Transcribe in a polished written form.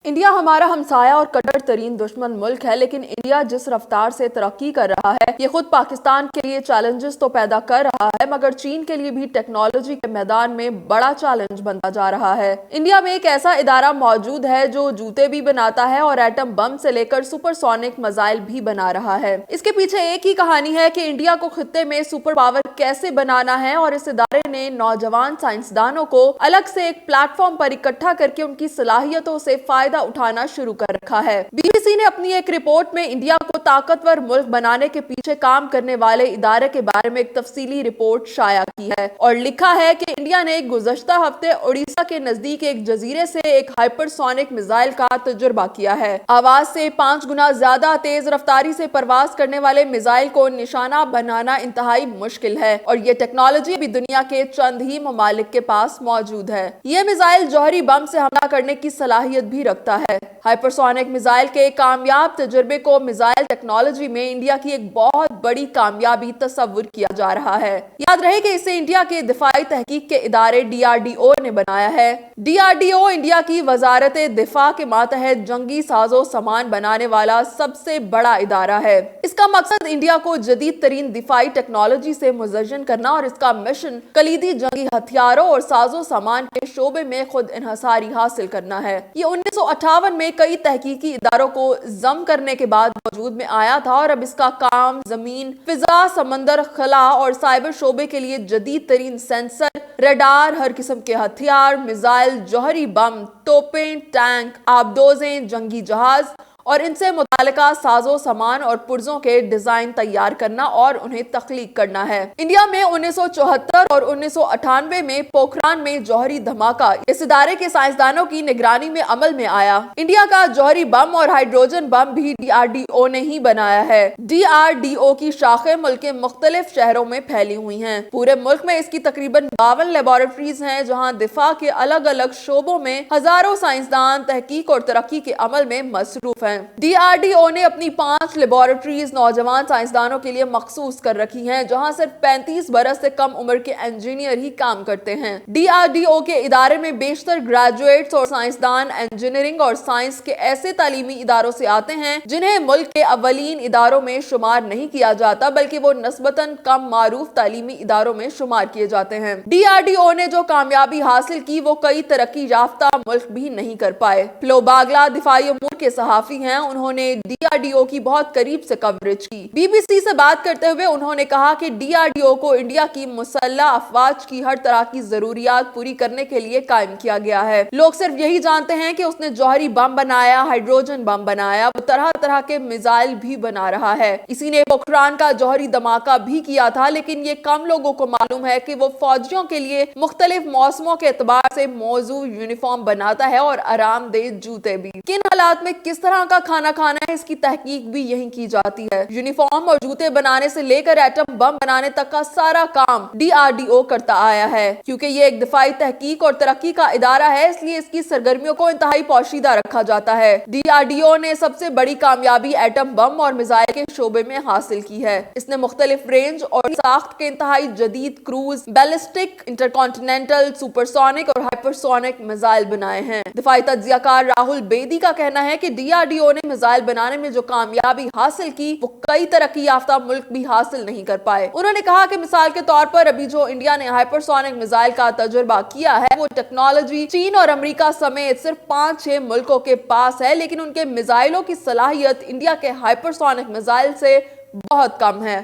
India ہمارا ہمسایہ اور کٹر ترین دشمن ملک ہے، لیکن انڈیا جس رفتار سے ترقی کر رہا ہے یہ خود پاکستان کے لیے چیلنجز تو پیدا کر رہا ہے، مگر چین کے لیے بھی ٹیکنالوجی کے میدان میں بڑا چیلنج بنتا جا رہا ہے۔ انڈیا میں ایک ایسا ادارہ موجود ہے جو جوتے بھی بناتا ہے اور ایٹم بم سے لے کر سپر سونک میزائل بھی بنا رہا ہے۔ اس کے پیچھے ایک ہی کہانی ہے کہ انڈیا کو خطے میں سپر پاور کیسے بنانا ہے، اور اس ادارے نے نوجوان سائنسدانوں کو الگ سے ایک پلیٹ فارم پر اکٹھا کر کے ان کی صلاحیتوں سے فائدہ اٹھانا شروع کر رکھا ہے۔ بی بی سی نے اپنی ایک رپورٹ میں انڈیا کو طاقتور ملک بنانے کے پیچھے کام کرنے والے ادارے کے بارے میں ایک تفصیلی رپورٹ شائع کی ہے اور لکھا ہے کہ انڈیا نے گزشتہ ہفتے اڑیسہ کے نزدیک ایک جزیرے سے ایک ہائپر سونک میزائل کا تجربہ کیا ہے۔ آواز سے 5 گنا زیادہ تیز رفتاری سے پرواز کرنے والے میزائل کو نشانہ بنانا انتہائی مشکل ہے، اور یہ ٹیکنالوجی بھی دنیا کے چند ہی ممالک کے پاس موجود ہے۔ یہ میزائل جوہری بم سے حملہ کرنے کی صلاحیت بھی رکھتا ہے۔ ہائپر سونک میزائل کے کامیاب تجربے کو میزائل ٹیکنالوجی میں انڈیا کی ایک بہت بڑی کامیابی تصور کیا جا رہا ہے۔ یاد رہے کہ اسے انڈیا کے دفاعی تحقیق کے ادارے DRDO نے بنایا ہے۔ DRDO انڈیا کی وزارت دفاع کے ماتحت جنگی ساز و سامان بنانے والا سب سے بڑا ادارہ ہے۔ اس کا مقصد انڈیا کو جدید ترین دفاعی ٹیکنالوجی سے مزین کرنا اور اس کا مشن کلیدی جنگی ہتھیاروں اور ساز و سامان کے شعبے میں خود انحصاری حاصل کرنا ہے۔ یہ 1958 میں کئی تحقیقی اداروں کو ضم کرنے کے بعد وجود میں آیا تھا، اور اب اس کا کام زمین، فضا، سمندر، خلا اور سائبر شعبے کے لیے جدید ترین سینسر، ریڈار، ہر قسم کے ہتھیار، میزائل، جوہری بم، توپیں، ٹینک، آبدوزیں، جنگی جہاز اور ان سے متعلقہ ساز و سامان اور پرزوں کے ڈیزائن تیار کرنا اور انہیں تخلیق کرنا ہے۔ انڈیا میں 1974 اور 1998 میں پوکھران میں جوہری دھماکہ اس ادارے کے سائنسدانوں کی نگرانی میں عمل میں آیا۔ انڈیا کا جوہری بم اور ہائیڈروجن بم بھی DRDO نے ہی بنایا ہے۔ DRDO کی شاخیں ملک کے مختلف شہروں میں پھیلی ہوئی ہیں۔ پورے ملک میں اس کی تقریباً 52 لیبارٹریز ہیں، جہاں دفاع کے الگ الگ شعبوں میں ہزاروں سائنسدان تحقیق اور ترقی کے عمل میں مصروف ہیں۔ DRDO نے اپنی 5 لیبارٹریز نوجوان سائنسدانوں کے لیے مخصوص کر رکھی ہیں، جہاں صرف 35 برس سے کم عمر کے انجینئر ہی کام کرتے ہیں۔ DRDO کے ادارے میں بیشتر گریجویٹس اور سائنسدان انجینئرنگ اور سائنس کے ایسے تعلیمی اداروں سے آتے ہیں جنہیں ملک کے اولین اداروں میں شمار نہیں کیا جاتا، بلکہ وہ نسبتاً کم معروف تعلیمی اداروں میں شمار کیے جاتے ہیں۔ DRDO نے جو کامیابی حاصل کی وہ کئی ترقی یافتہ ملک بھی نہیں کر پائے۔ فلو باگلا دفاعی امور کے صحافی ہیں، انہوں نے DRDO کی بہت قریب سے کوریج کی۔ BBC سے بات کرتے ہوئے انہوں نے کہا کہ DRDO کو انڈیا کی مسلح افواج کی ہر طرح کی ضروریات پوری کرنے کے لیے قائم کیا گیا ہے۔ لوگ صرف یہی جانتے ہیں کہ اس نے جوہری بم بنایا، ہائیڈروجن بم بنایا، وہ طرح طرح کے میزائل بھی بنا رہا ہے۔ اسی نے پوکھران کا جوہری دھماکہ بھی کیا تھا، لیکن یہ کم لوگوں کو معلوم ہے کہ وہ فوجیوں کے لیے مختلف موسموں کے اعتبار سے موزوں یونیفارم بناتا ہے اور آرام دہ جوتے بھی۔ کن حالات میں کس طرح کا کھانا کھانا ہے، اس کی تحقیق بھی یہیں کی جاتی ہے۔ یونیفارم اور جوتے بنانے سے لے کر ایٹم بم بنانے تک کا سارا کام DRDO کرتا آیا ہے۔ کیونکہ یہ ایک دفاعی تحقیق اور ترقی کا ادارہ ہے، اس لیے اس کی سرگرمیوں کو انتہائی پوشیدہ رکھا جاتا ہے۔ DRDO نے سب سے بڑی کامیابی ایٹم بم اور میزائل کے شعبے میں حاصل کی ہے۔ اس نے مختلف رینج اور ساخت کے انتہائی جدید کروز، بیلسٹک، انٹرکانٹیننٹل، سپر سونک اور ہائپر سونک میزائل بنائے ہیں۔ دفاعی تجزیہ کار راہل بیدی کا کہنا ہے کہ DRDO نے میزائل بنانے میں جو کامیابی حاصل کی وہ کئی ترقی یافتہ ملک بھی حاصل نہیں کر پائے۔ انہوں نے کہا کہ مثال کے طور پر ابھی جو انڈیا نے ہائپر سونک میزائل کا تجربہ کیا ہے وہ ٹیکنالوجی چین اور امریکہ سمیت صرف 5-6 ملکوں کے پاس ہے، لیکن ان کے میزائلوں کی صلاحیت انڈیا کے ہائپر سونک میزائل سے بہت کم ہے۔